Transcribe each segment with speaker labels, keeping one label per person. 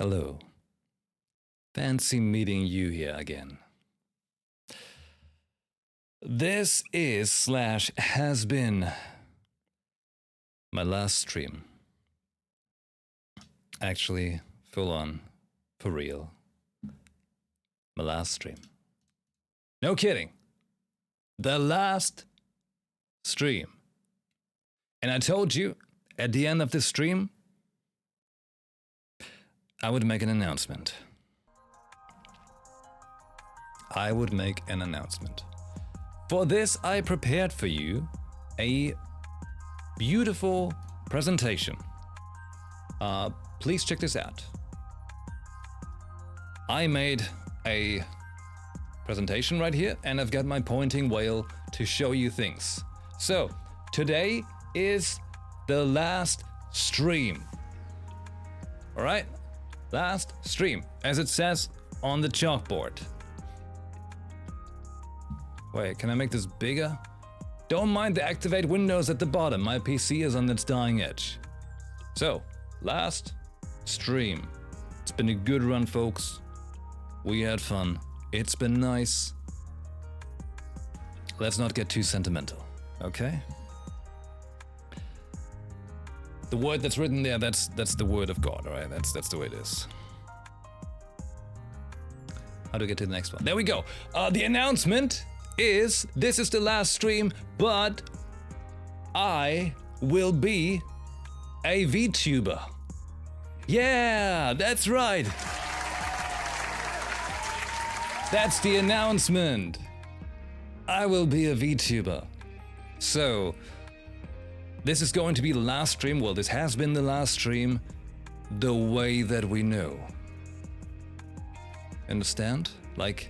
Speaker 1: Hello. Fancy meeting you here again. This is / has been my last stream. Actually, full on, for real. My last stream. No kidding. The last stream. And I told you, at the end of this stream, I would make an announcement. I would make an announcement. For this, I prepared for you a beautiful presentation. Please check this out. I made a presentation right here, and I've got my pointing whale to show you things. So, today is the last stream. All right? Last stream, as it says on the chalkboard. Wait, can I make this bigger? Don't mind the activate windows at the bottom. My PC is on its dying edge. So, last stream. It's been a good run, folks. We had fun. It's been nice. Let's not get too sentimental, okay? The word that's written there, that's the word of God, all right? That's the way it is. How do we get to the next one? There we go. The announcement is, this is the last stream, but I will be a VTuber. Yeah, that's right. That's the announcement. I will be a VTuber. So, this is going to be the last stream. Well, this has been the last stream the way that we know. Understand? Like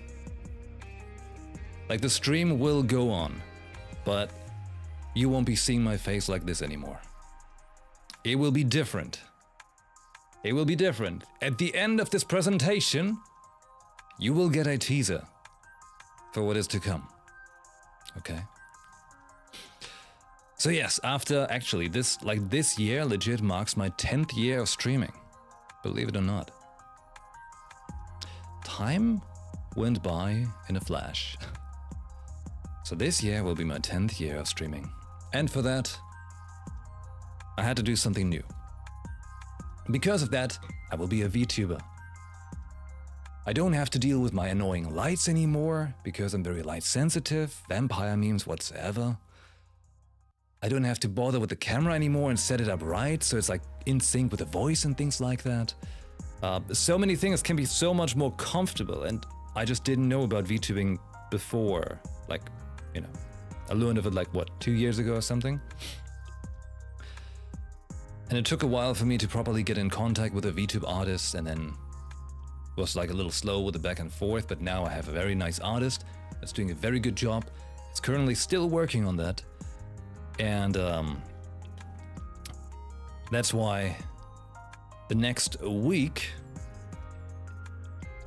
Speaker 1: the stream will go on, but you won't be seeing my face like this anymore. It will be different. It will be different. At the end of this presentation, you will get a teaser for what is to come. Okay? So yes, after actually this year legit marks my 10th year of streaming. Believe it or not. Time went by in a flash. So this year will be my 10th year of streaming. And for that, I had to do something new. Because of that, I will be a VTuber. I don't have to deal with my annoying lights anymore, because I'm very light sensitive, vampire memes whatsoever. I don't have to bother with the camera anymore and set it up right, so it's like in sync with the voice and things like that. So many things can be so much more comfortable, and I just didn't know about VTubing before. Like, you know, I learned of it like, what, 2 years ago or something? And it took a while for me to properly get in contact with a VTube artist, and then was like a little slow with the back and forth, but now I have a very nice artist that's doing a very good job. It's currently still working on that. And that's why the next week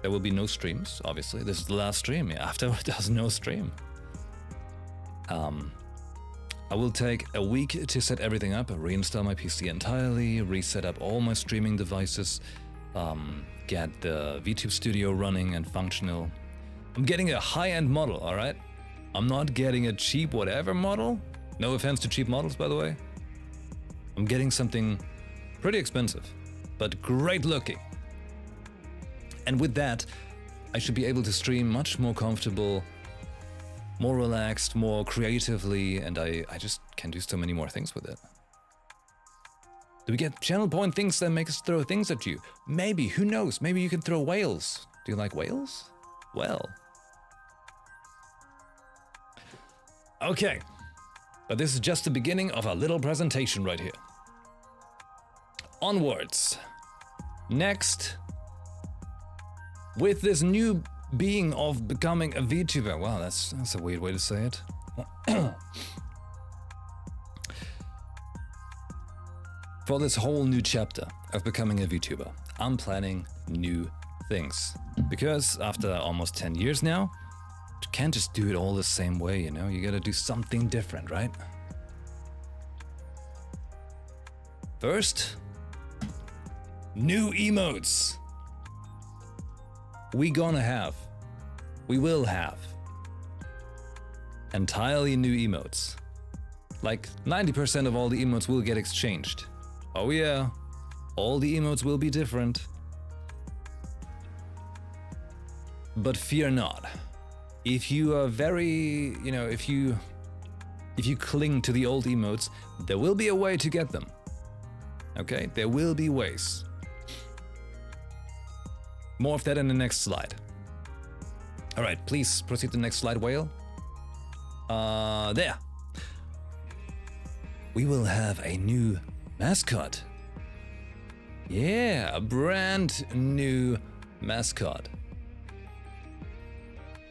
Speaker 1: there will be no streams, obviously. This is the last stream. Yeah, afterward there's no stream. I will take a week to set everything up, reinstall my PC entirely, reset up all my streaming devices, get the VTube Studio running and functional. I'm getting a high-end model, alright? I'm not getting a cheap whatever model. No offense to cheap models, by the way. I'm getting something pretty expensive, but great looking. And with that, I should be able to stream much more comfortable, more relaxed, more creatively, and I just can do so many more things with it. Do we get channel point things that make us throw things at you? Maybe, who knows? Maybe you can throw whales. Do you like whales? Well. Okay. But this is just the beginning of a little presentation right here. Onwards. Next, with this new being of becoming a VTuber. Wow, that's a weird way to say it. For this whole new chapter of becoming a VTuber, I'm planning new things. Because after almost 10 years now, you can't just do it all the same way, you know? You gotta do something different, right? First, new emotes. we will have entirely new emotes. Like 90% of all the emotes will get exchanged. Oh yeah, all the emotes will be different. But fear not. If you are very, if you cling to the old emotes, there will be a way to get them. Okay, there will be ways. More of that in the next slide. All right, please proceed to the next slide, Whale. There. We will have a new mascot. Yeah, a brand new mascot.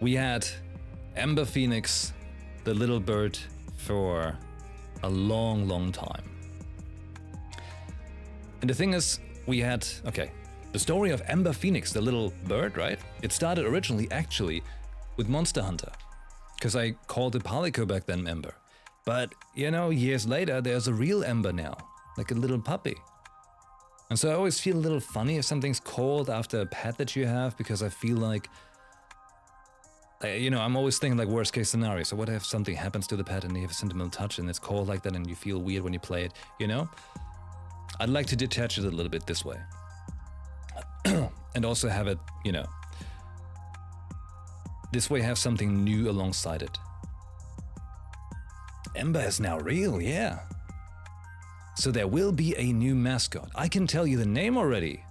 Speaker 1: We had Ember Phoenix, the little bird, for a long, long time. And the thing is, we had, the story of Ember Phoenix, the little bird, right? It started originally actually with Monster Hunter, because I called it Palico back then Ember. But, years later, there's a real Ember now, like a little puppy. And so I always feel a little funny if something's called after a pet that you have, because I feel like, I'm always thinking like worst case scenario. So what if something happens to the pet and you have a sentimental touch and it's called like that and you feel weird when you play it, I'd like to detach it a little bit this way. And also have it, this way have something new alongside it. Ember is now real, yeah. So there will be a new mascot. I can tell you the name already.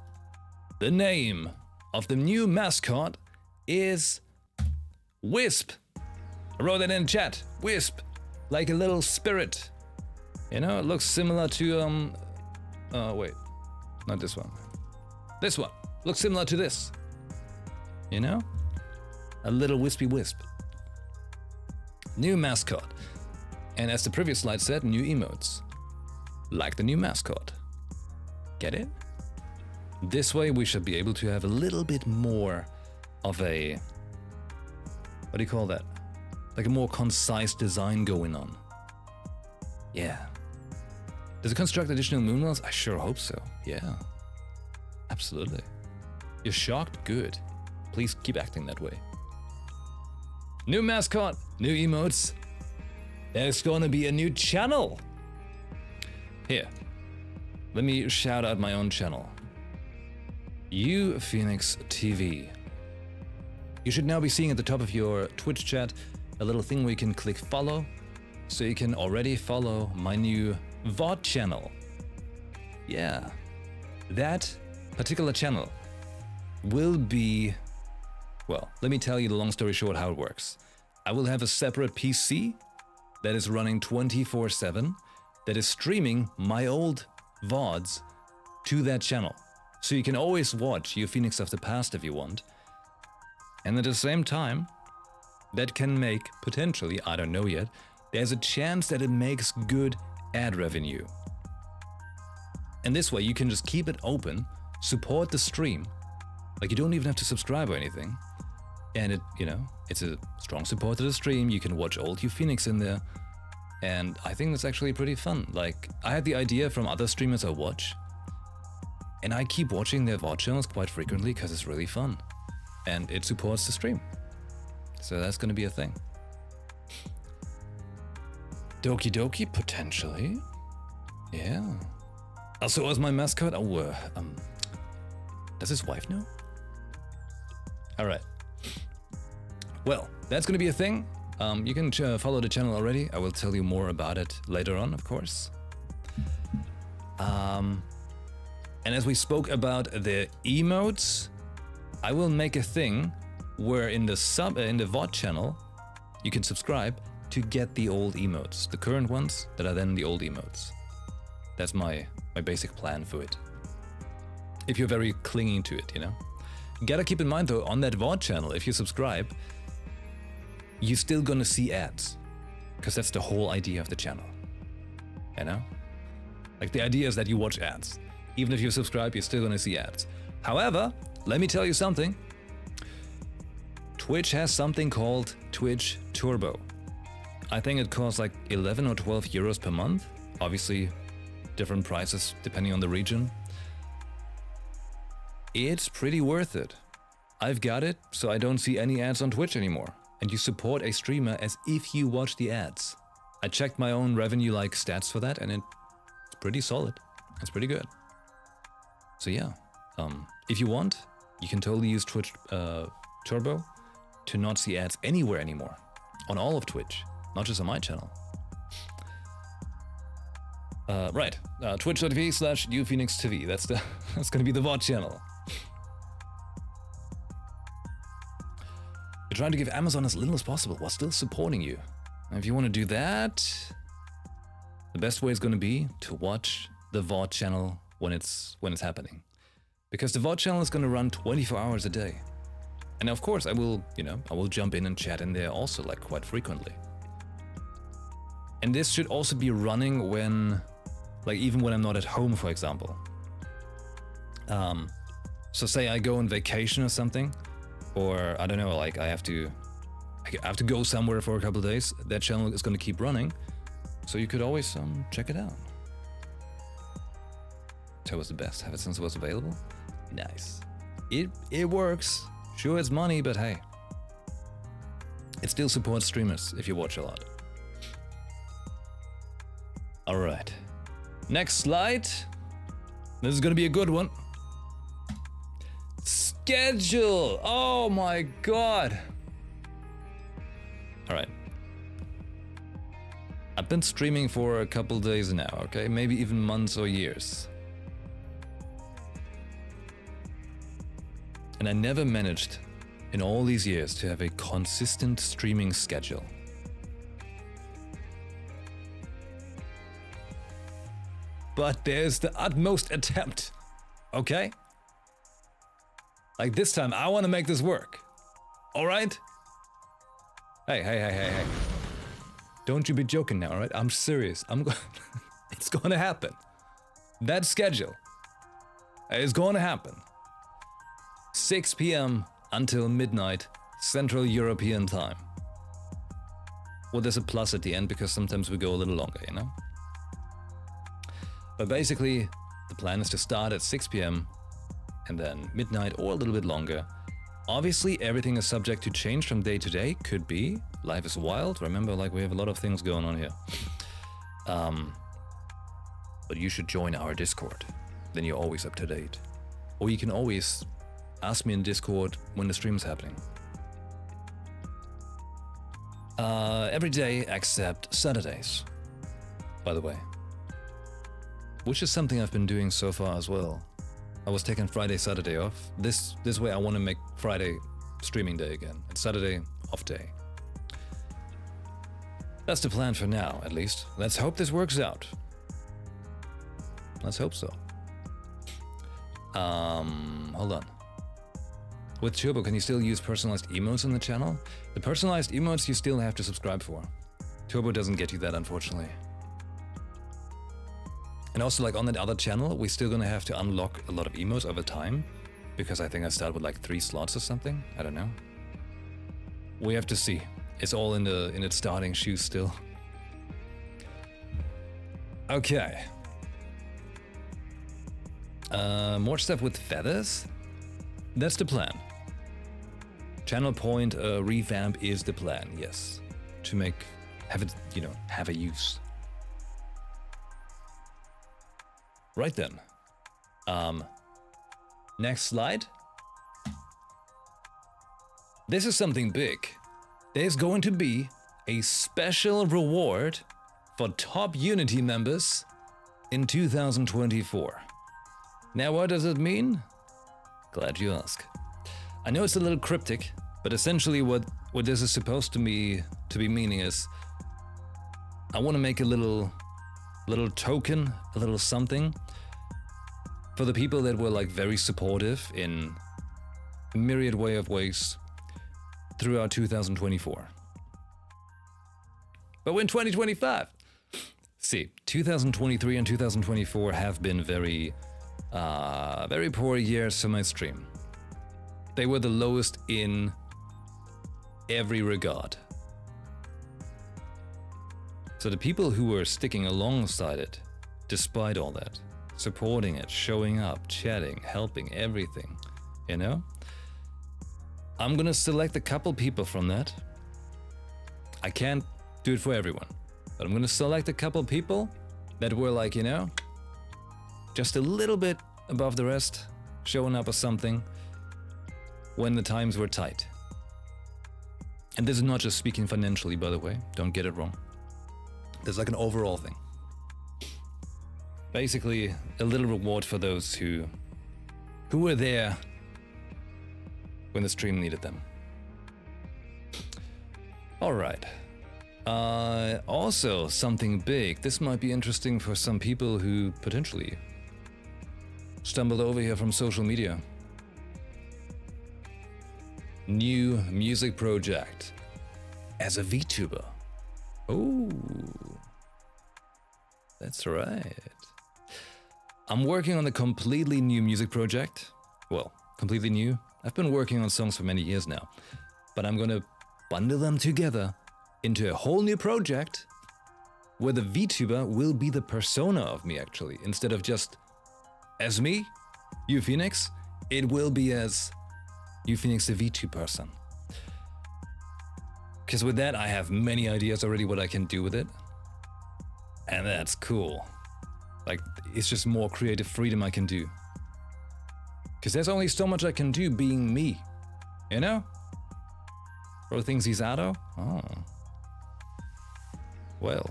Speaker 1: The name of the new mascot is Wisp. I wrote that in chat. Wisp. Like a little spirit. It looks similar to, wait. Not this one. This one. Looks similar to this. A little wispy wisp. New mascot. And as the previous slide said, new emotes. Like the new mascot. Get it? This way we should be able to have a little bit more of a, what do you call that? Like a more concise design going on. Yeah. Does it construct additional moonwells? I sure hope so. Yeah. Absolutely. You're shocked? Good. Please keep acting that way. New mascot, new emotes. There's gonna be a new channel. Here, let me shout out my own channel. Phoenix TV. You should now be seeing at the top of your Twitch chat a little thing where you can click follow, so you can already follow my new VOD channel. Yeah, that particular channel will be, well, let me tell you the long story short how it works. I will have a separate PC that is running 24/7 that is streaming my old VODs to that channel. So you can always watch Phoenix of the past if you want. And at the same time, that can make, potentially, I don't know yet, there's a chance that it makes good ad revenue. And this way you can just keep it open, support the stream, like you don't even have to subscribe or anything. And it, it's a strong support to the stream, you can watch old Phoenix in there. And I think that's actually pretty fun. Like, I had the idea from other streamers I watch, and I keep watching their VOD channels quite frequently because it's really fun. And it supports the stream. So that's gonna be a thing. Doki Doki, potentially. Yeah. Also, as my mascot, does his wife know? Alright. Well, that's gonna be a thing. You can follow the channel already. I will tell you more about it later on, of course. And as we spoke about the emotes, I will make a thing where in the VOD channel, you can subscribe to get the old emotes, the current ones that are then the old emotes. That's my basic plan for it. If you're very clinging to it, You gotta keep in mind though, on that VOD channel, if you subscribe, you're still gonna see ads, because that's the whole idea of the channel. Like the idea is that you watch ads. Even if you subscribe, you're still gonna see ads. However, let me tell you something. Twitch has something called Twitch Turbo. I think it costs like 11 or 12 euros per month. Obviously, different prices depending on the region. It's pretty worth it. I've got it, so I don't see any ads on Twitch anymore. And you support a streamer as if you watch the ads. I checked my own revenue like stats for that, and it's pretty solid. It's pretty good. So yeah, if you want, you can totally use Twitch Turbo to not see ads anywhere anymore. On all of Twitch, not just on my channel. Right, twitch.tv/UPhoenixTV. That's gonna be the VOD channel. You're trying to give Amazon as little as possible while still supporting you. And if you want to do that, the best way is going to be to watch the VOD channel when it's happening, because the VOD channel is going to run 24 hours a day. And of course, I will jump in and chat in there also, like, quite frequently. And this should also be running when, like, even when I'm not at home, for example. So say I go on vacation or something, or I don't know, like I have to go somewhere for a couple of days. That channel is going to keep running, so you could always check it out. Turbo's the best. Have it since it was available. Nice. It works. Sure, it's money, but hey, it still supports streamers if you watch a lot. All right, next slide. This is gonna be a good one. Schedule. Oh my god. All right. I've been streaming for a couple days now, okay? Maybe even months or years. And I never managed in all these years to have a consistent streaming schedule. But there's the utmost attempt, okay? Like this time, I want to make this work. All right? Hey. Don't you be joking now, all right? I'm serious. It's gonna happen. That schedule is gonna happen. 6 p.m. until midnight, Central European time. Well, there's a plus at the end because sometimes we go a little longer, you know? But basically, the plan is to start at 6 p.m. and then midnight or a little bit longer. Obviously, everything is subject to change from day to day. Could be. Life is wild. Remember, like, we have a lot of things going on here. But you should join our Discord. Then you're always up to date. Or you can always ask me in Discord when the stream's happening. Every day except Saturdays, by the way. Which is something I've been doing so far as well. I was taking Friday, Saturday off. This way I want to make Friday streaming day again. It's Saturday off day. That's the plan for now, at least. Let's hope this works out. Let's hope so. Hold on. With Turbo, can you still use personalized emotes on the channel? The personalized emotes you still have to subscribe for. Turbo doesn't get you that, unfortunately. And also, like, on that other channel, we're still gonna have to unlock a lot of emotes over time, because I think I start with like 3 slots or something. I don't know. We have to see. It's all in its starting shoes still. Okay. More stuff with feathers? That's the plan. Channel point revamp is the plan, yes. To have it, have a use. Right then. Next slide. This is something big. There's going to be a special reward for top Unity members in 2024. Now, what does it mean? Glad you ask. I know it's a little cryptic, but essentially what this is supposed to be meaning is I want to make a little token, a little something for the people that were like very supportive in a myriad ways throughout 2024. But we're in 2025. See, 2023 and 2024 have been very poor years for my stream. They were the lowest in every regard. So the people who were sticking alongside it, despite all that, supporting it, showing up, chatting, helping, everything, I'm gonna select a couple people from that. I can't do it for everyone, but I'm gonna select a couple people that were like, you know, just a little bit above the rest, showing up as something when the times were tight. And this is not just speaking financially, by the way, don't get it wrong. There's like an overall thing. Basically, a little reward for those who were there when the stream needed them. All right. Also, something big. This might be interesting for some people who potentially stumbled over here from social media. New music project as a VTuber. Oh, that's right. I'm working on a completely new music project. Well, completely new. I've been working on songs for many years now, but I'm gonna bundle them together into a whole new project where the VTuber will be the persona of me, actually. Instead of just as me, Phoenix, it will be as Phoenix, the VTube person. Because with that, I have many ideas already what I can do with it. And that's cool. Like, it's just more creative freedom I can do. Because there's only so much I can do being me, you know? Bro thinks he's Ado? Oh. Well,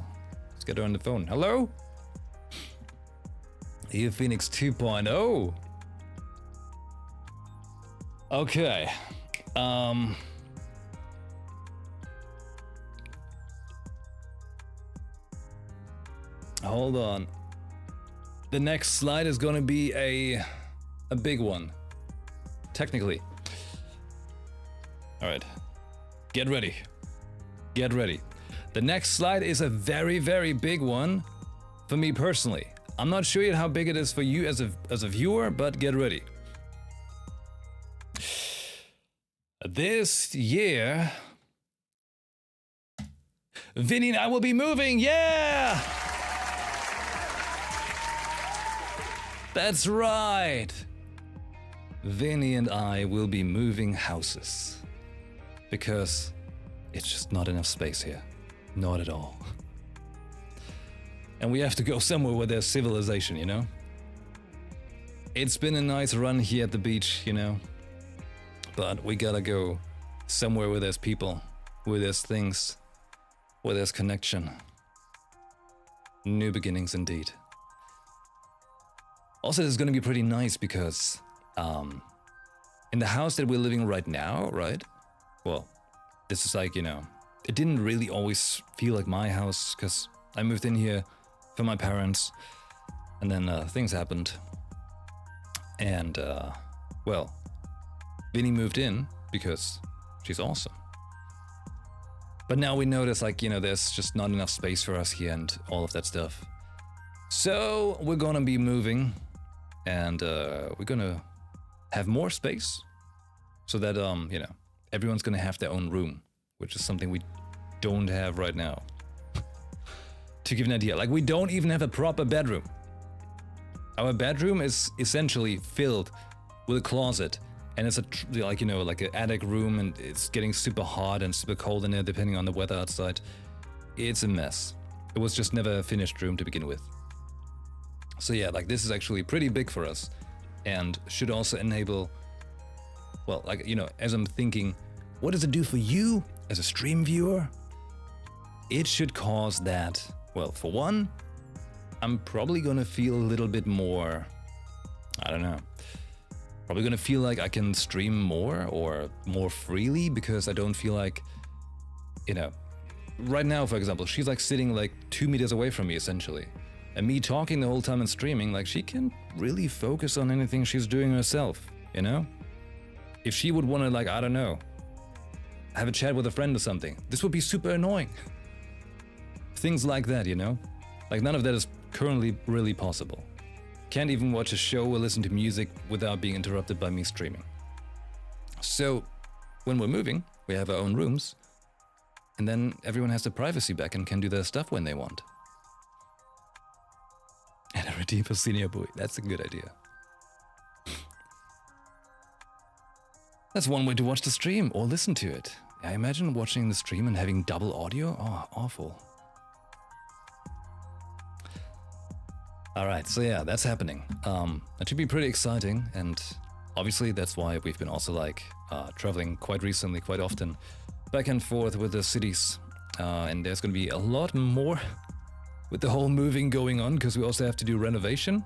Speaker 1: let's get her on the phone. Hello? Phoenix 2.0. Okay. Hold on. The next slide is gonna be a big one. Technically. All right. Get ready. Get ready. The next slide is a very, very big one for me personally. I'm not sure yet how big it is for you as a viewer, but get ready. This year, Vinny and I will be moving. Yeah! That's right. Vinny and I will be moving houses because it's just not enough space here. Not at all. And we have to go somewhere where there's civilization, you know? It's been a nice run here at the beach, you know? But we gotta go somewhere where there's people, where there's things, where there's connection. New beginnings indeed. Also, this is gonna be pretty nice because in the house that we're living right now, right? Well, this is like, you know, it didn't really always feel like my house because I moved in here for my parents and then things happened. And, well, Vinny moved in because she's awesome. But now we notice, like, you know, there's just not enough space for us here and all of that stuff. So we're gonna be moving and we're gonna have more space so that, you know, everyone's gonna have their own room, which is something we don't have right now. To give an idea, like, we don't even have a proper bedroom. Our bedroom is essentially filled with a closet, and it's like, you know, like an attic room, and it's getting super hot and super cold in there depending on the weather outside. It's a mess. It was just never a finished room to begin with. So yeah, like, this is actually pretty big for us and should also enable, well, like, you know, as I'm thinking, what does it do for you as a stream viewer? It should cause that, well, for one, I'm probably gonna feel a little bit more, I don't know, probably gonna feel like I can stream more or more freely because I don't feel like, you know, right now, for example, she's like sitting like 2 meters away from me essentially. And me talking the whole time and streaming, like, she can really focus on anything she's doing herself, you know? If she would wanna, like, I don't know, have a chat with a friend or something, this would be super annoying. Things like that, you know? Like, none of that is currently really possible. Can't even watch a show or listen to music without being interrupted by me streaming. So, when we're moving, we have our own rooms, and then everyone has their privacy back and can do their stuff when they want. And a redeem for senior boy, that's a good idea. That's one way to watch the stream or listen to it. I imagine watching the stream and having double audio. Oh, awful. Alright, so yeah, that's happening. That should be pretty exciting, and obviously that's why we've been also like traveling quite recently, quite often, back and forth with the cities. And there's gonna be a lot more with the whole moving going on, because we also have to do renovation.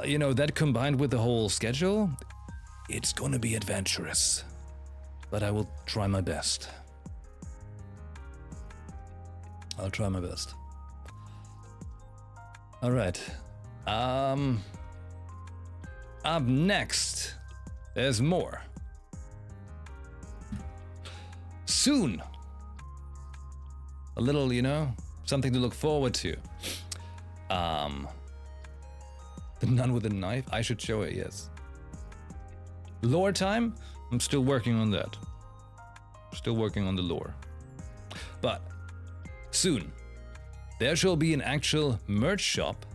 Speaker 1: You know, that combined with the whole schedule, it's gonna be adventurous. But I will try my best. I'll try my best. Alright. Up next, there's more. Soon. A little, you know, something to look forward to. The nun with a knife? I should show it, yes. Lore time? I'm still working on that. Still working on the lore. But soon, there shall be an actual merch shop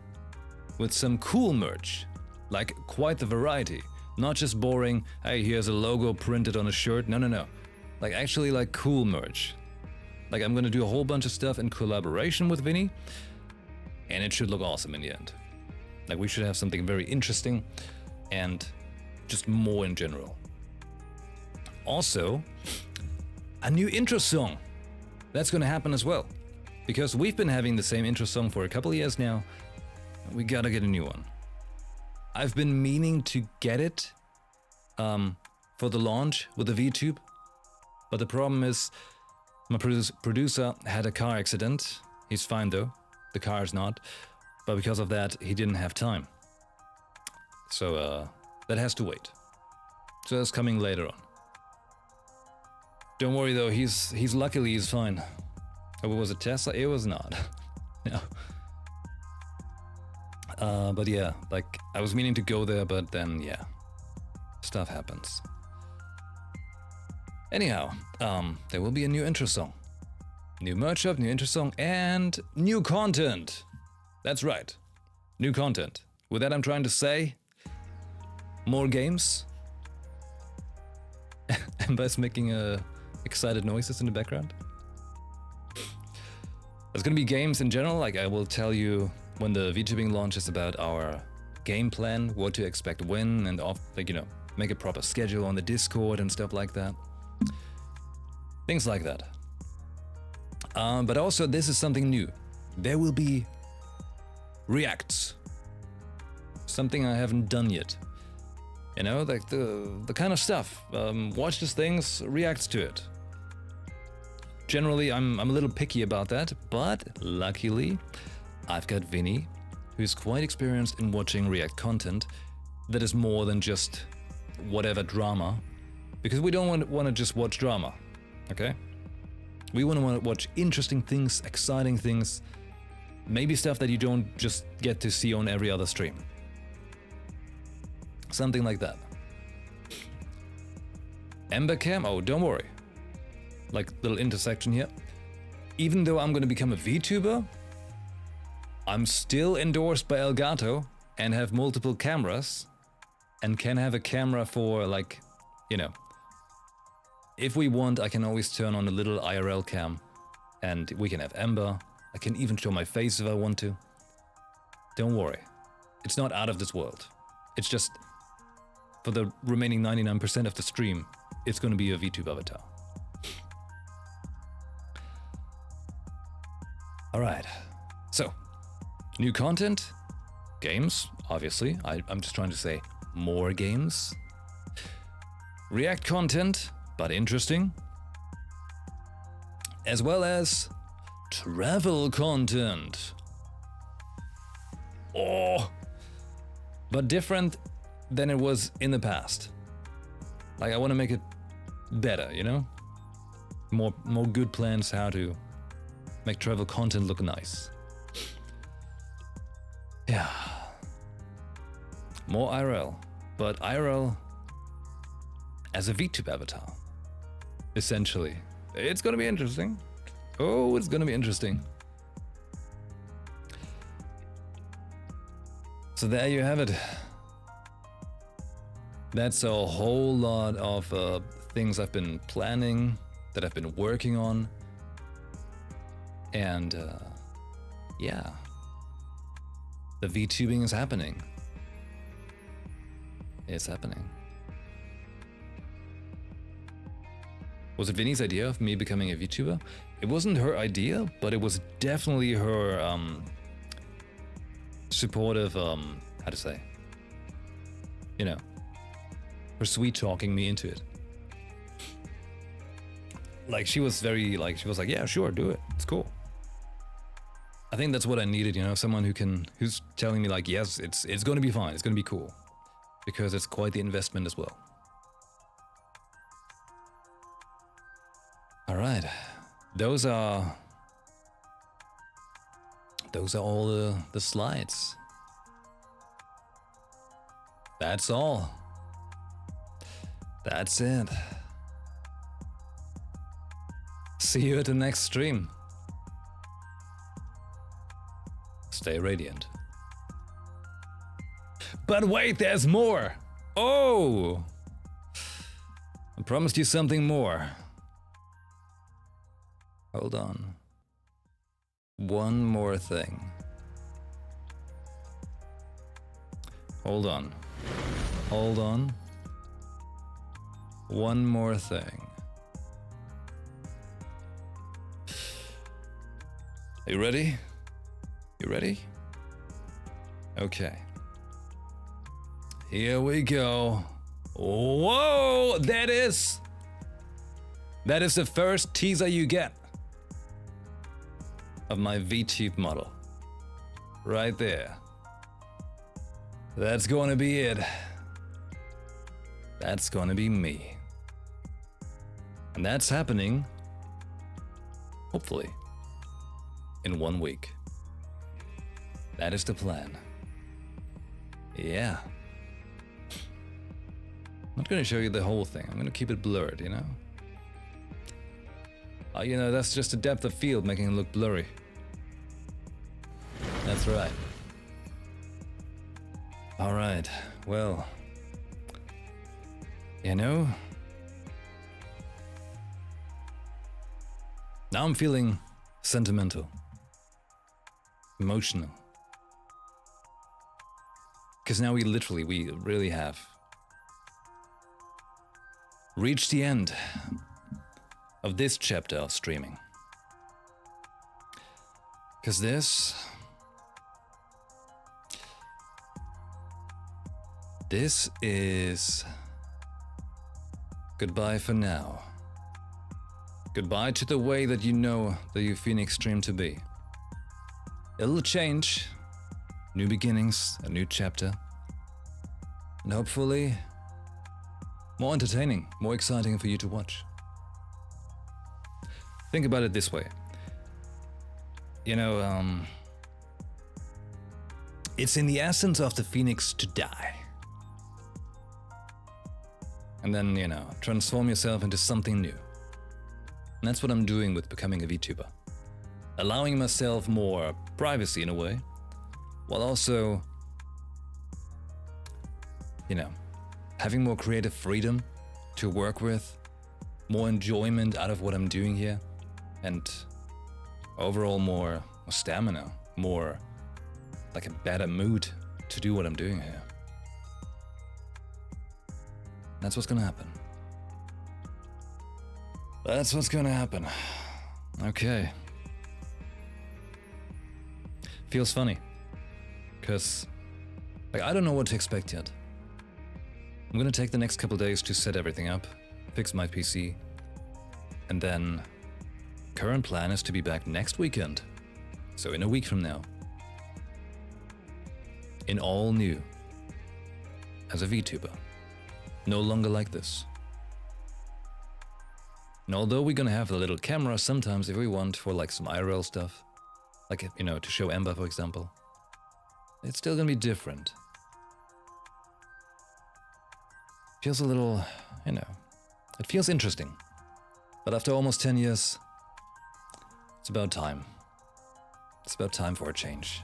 Speaker 1: with some cool merch. Like quite the variety. Not just boring, hey, here's a logo printed on a shirt. No, no, no. Like actually like cool merch. Like I'm gonna do a whole bunch of stuff in collaboration with Vinny. And it should look awesome in the end. Like we should have something very interesting and just more in general. Also, a new intro song. That's gonna happen as well. Because we've been having the same intro song for a couple of years now. We gotta get a new one. I've been meaning to get it for the launch with the VTube. But the problem is, my producer had a car accident. He's fine though, the car's not. But because of that, he didn't have time. So that has to wait. So that's coming later on. Don't worry though, he's luckily he's fine. Oh, was it Tesla? It was not. No. But yeah, like I was meaning to go there, but then yeah, stuff happens. Anyhow, there will be a new intro song. New merch up, new intro song, and new content. That's right, new content. With that I'm trying to say, more games. Ember's making excited noises in the background. There's gonna be games in general, like I will tell you when the VTubing launches about our game plan, what to expect when, and like, you know, make a proper schedule on the Discord and stuff like that. Things like that. But also this is something new. There will be reacts. Something I haven't done yet. You know, like the kind of stuff. Watches things, reacts to it. Generally, I'm a little picky about that, but luckily, I've got Vinny, who's quite experienced in watching React content that is more than just whatever drama, because we don't want to just watch drama, okay? We want to watch interesting things, exciting things, maybe stuff that you don't just get to see on every other stream. Something like that. Ember Cam, oh, don't worry. Like little intersection here. Even though I'm gonna become a VTuber, I'm still endorsed by Elgato and have multiple cameras and can have a camera for, like, you know, if we want, I can always turn on a little IRL cam and we can have Ember. I can even show my face if I want to. Don't worry. It's not out of this world. It's just for the remaining 99% of the stream, it's gonna be a VTube avatar. Alright, so, new content, games, obviously, I'm just trying to say more games. React content, but interesting. As well as travel content. Oh, but different than it was in the past. Like I want to make it better, you know? More good plans how to make travel content look nice. Yeah. More IRL, but IRL as a VTube avatar. Essentially. It's gonna be interesting. Oh, it's gonna be interesting. So there you have it. That's a whole lot of things I've been planning, that I've been working on. And yeah, the VTubing is happening. It's happening. Was it Vinny's idea of me becoming a VTuber? It wasn't her idea, but it was definitely her supportive, how to say, you know, her sweet talking me into it. Like she was very, like, she was like, yeah, sure, do it. It's cool. I think that's what I needed, you know, someone who's telling me like, yes, it's going to be fine. It's going to be cool. Because it's quite the investment as well. All right. Those are all the slides. That's all. That's it. See you at the next stream. Stay radiant. But wait, there's more! Oh! I promised you something more. Hold on. One more thing. Hold on. Hold on. One more thing. Are you ready? You ready? Okay. Here we go. Whoa! That is the first teaser you get of my VTube model. Right there. That's gonna be it. That's gonna be me. And that's happening, hopefully, in 1 week. That is the plan. Yeah. I'm not gonna show you the whole thing. I'm gonna keep it blurred, you know? You know, that's just the depth of field making it look blurry. That's right. Alright, well. You know? Now I'm feeling sentimental. Emotional. Because now we really have reached the end of this chapter of streaming. Because this is goodbye for now. Goodbye to the way that you know the Phoenix stream to be. It'll change. New beginnings, a new chapter. And hopefully more entertaining, more exciting for you to watch. Think about it this way. You know, it's in the essence of the Phoenix to die. And then, you know, transform yourself into something new. And that's what I'm doing with becoming a VTuber. Allowing myself more privacy in a way, while also, you know, having more creative freedom to work with, more enjoyment out of what I'm doing here, and overall more stamina, more like a better mood to do what I'm doing here. That's what's gonna happen. That's what's gonna happen. Okay. Feels funny. Because, like, I don't know what to expect yet. I'm gonna take the next couple days to set everything up, fix my PC, and then current plan is to be back next weekend. So in a week from now. In all new. As a VTuber. No longer like this. And although we're gonna have a little camera sometimes if we want for like some IRL stuff, like, you know, to show Ember for example, it's still gonna be different. Feels a little, you know, it feels interesting. But after almost 10 years, it's about time. It's about time for a change.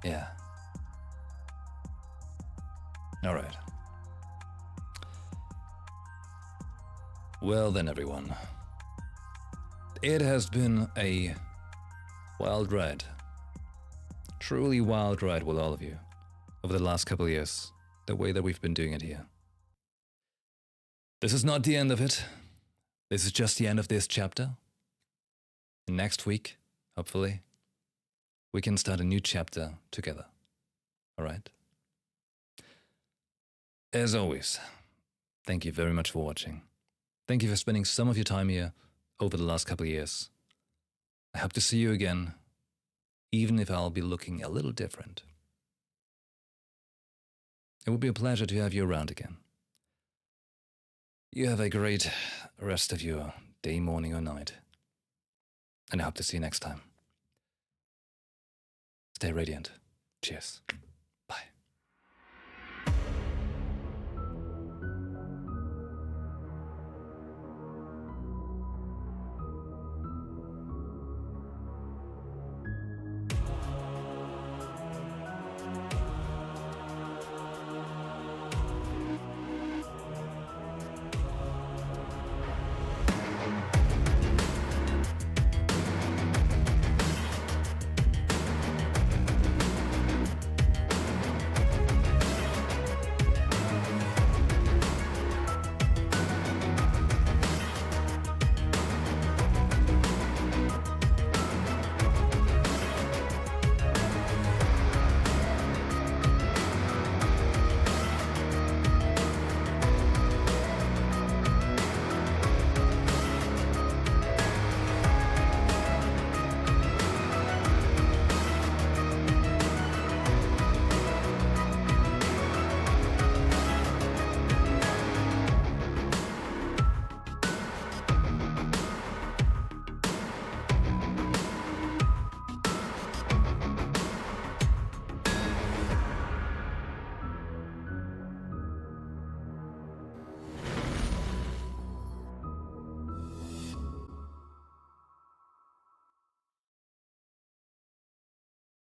Speaker 1: Yeah. Alright. Well then, everyone. It has been a wild ride. Truly wild ride with all of you over the last couple of years, the way that we've been doing it here. This is not the end of it. This is just the end of this chapter. And next week, hopefully, we can start a new chapter together. All right? As always, thank you very much for watching. Thank you for spending some of your time here over the last couple of years. I hope to see you again, even if I'll be looking a little different. It would be a pleasure to have you around again. You have a great rest of your day, morning, or night. And I hope to see you next time. Stay radiant. Cheers.